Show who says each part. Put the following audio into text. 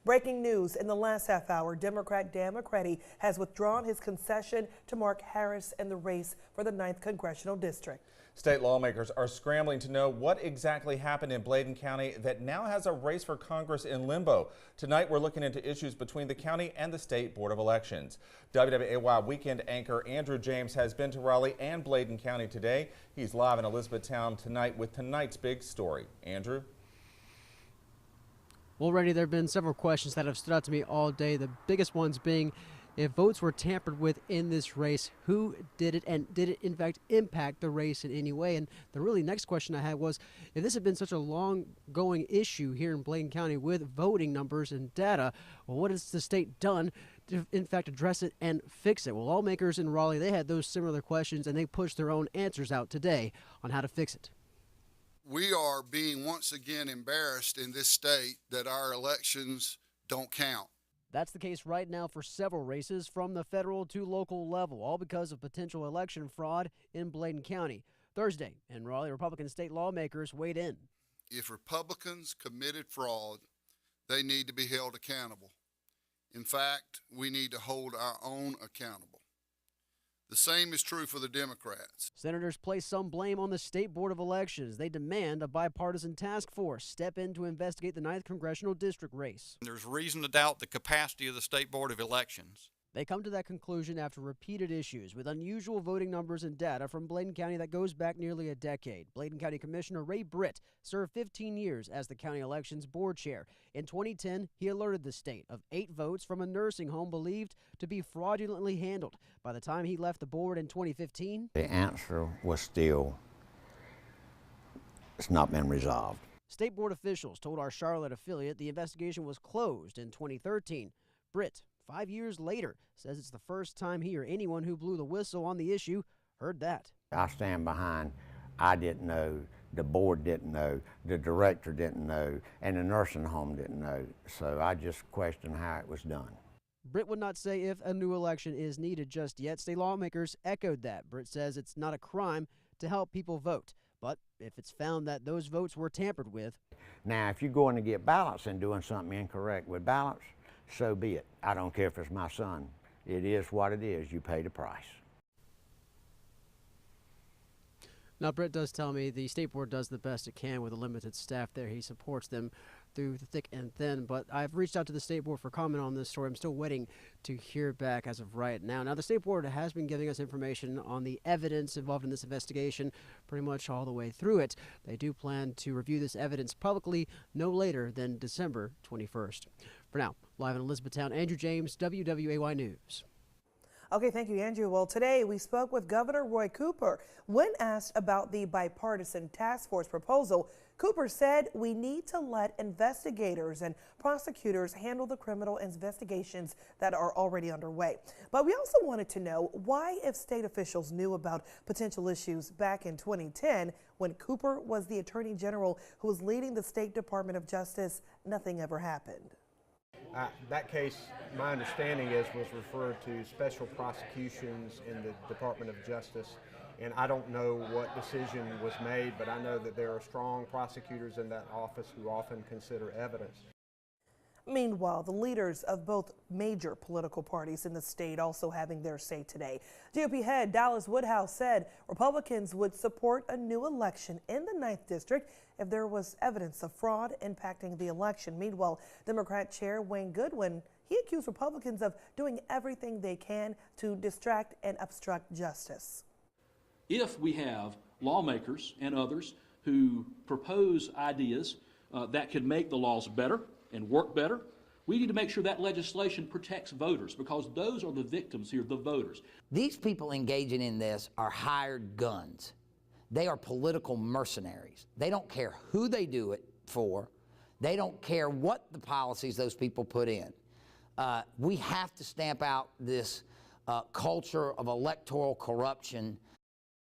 Speaker 1: Breaking news in the last half hour, Democrat Dan-mccready has withdrawn his concession to Mark Harris in the race for the 9th Congressional District.
Speaker 2: State lawmakers are scrambling to know what exactly happened in Bladen County that now has a race for Congress in limbo. Tonight, we're looking into issues between the county and the State Board of Elections. WWAY weekend anchor Andrew James has been to Raleigh and Bladen County today. He's live in Elizabethtown tonight with tonight's big story. Andrew?
Speaker 3: Well, Randy, there have been several questions that have stood out to me all day. The biggest ones being, if votes were tampered with in this race, who did it, and did it in fact impact the race in any way? And the really next question I had was, if this had been such a long-going issue here in Bladen County with voting numbers and data, well, what has the state done to in fact address it and fix it? Well, lawmakers in Raleigh, they had those similar questions, and they pushed their own answers out today on how to fix it.
Speaker 4: We are being once again embarrassed in this state that our elections don't count.
Speaker 3: That's the case right now for several races from the federal to local level, all because of potential election fraud in Bladen County. Thursday in Raleigh, Republican state lawmakers weighed in.
Speaker 4: If Republicans committed fraud, they need to be held accountable. In fact, we need to hold our own accountable. The same is true for the Democrats.
Speaker 3: Senators place some blame on the State Board of Elections. They demand a bipartisan task force step in to investigate the 9th Congressional District race.
Speaker 5: There's reason to doubt the capacity of the State Board of Elections.
Speaker 3: They come to that conclusion after repeated issues with unusual voting numbers and data from Bladen County that goes back nearly a decade. Bladen County Commissioner Ray-Britt served 15 years as the county elections board chair. In 2010, he alerted the state of 8 votes from a nursing home believed to be fraudulently handled. By the time he left the board in 2015,
Speaker 6: the answer was still, it's not been resolved.
Speaker 3: State board officials told our Charlotte affiliate the investigation was closed in 2013. Britt, 5 years later, says it's the first time he or anyone who blew the whistle on the issue heard that.
Speaker 6: I stand behind, I didn't know, the board didn't know, the director didn't know, and the nursing home didn't know. So I just question how it was done.
Speaker 3: Britt would not say if a new election is needed just yet. State lawmakers echoed that. Britt says it's not a crime to help people vote, but if it's found that those votes were tampered with.
Speaker 6: Now, if you're going to get ballots and doing something incorrect with ballots, so be it. I don't care if it's my son. It is what it is. You pay the price.
Speaker 3: Now, Britt does tell me the state board does the best it can with a limited staff there. He supports them through the thick and thin, but I've reached out to the state board for comment on this story. I'm still waiting to hear back as of right now. Now, the state board has been giving us information on the evidence involved in this investigation pretty much all the way through it. They do plan to review this evidence publicly no later than December 21st. For now, live in Elizabethtown, Andrew James, WWAY News.
Speaker 1: Okay, thank you, Andrew. Well, today we spoke with Governor Roy Cooper. When asked about the bipartisan task force proposal, Cooper said we need to let investigators and prosecutors handle the criminal investigations that are already underway. But we also wanted to know why, if state officials knew about potential issues back in 2010, when Cooper was the Attorney General who was leading the State Department of Justice, nothing ever happened.
Speaker 7: That case, my understanding is, was referred to special prosecutions in the Department of Justice, and I don't know what decision was made, but I know that there are strong prosecutors in that office who often consider evidence.
Speaker 1: Meanwhile, the leaders of both major political parties in the state also having their say today. GOP head Dallas Woodhouse said Republicans would support a new election in the 9th District if there was evidence of fraud impacting the election. Meanwhile, Democrat Chair Wayne Goodwin, he accused Republicans of doing everything they can to distract and obstruct justice.
Speaker 8: If we have lawmakers and others who propose ideas that could make the laws better and work better, we need to make sure that legislation protects voters, because those are the victims here, the voters.
Speaker 9: These people engaging in this are hired guns. They are political mercenaries. They don't care who they do it for. They don't care what the policies those people put in. We have to stamp out this culture of electoral corruption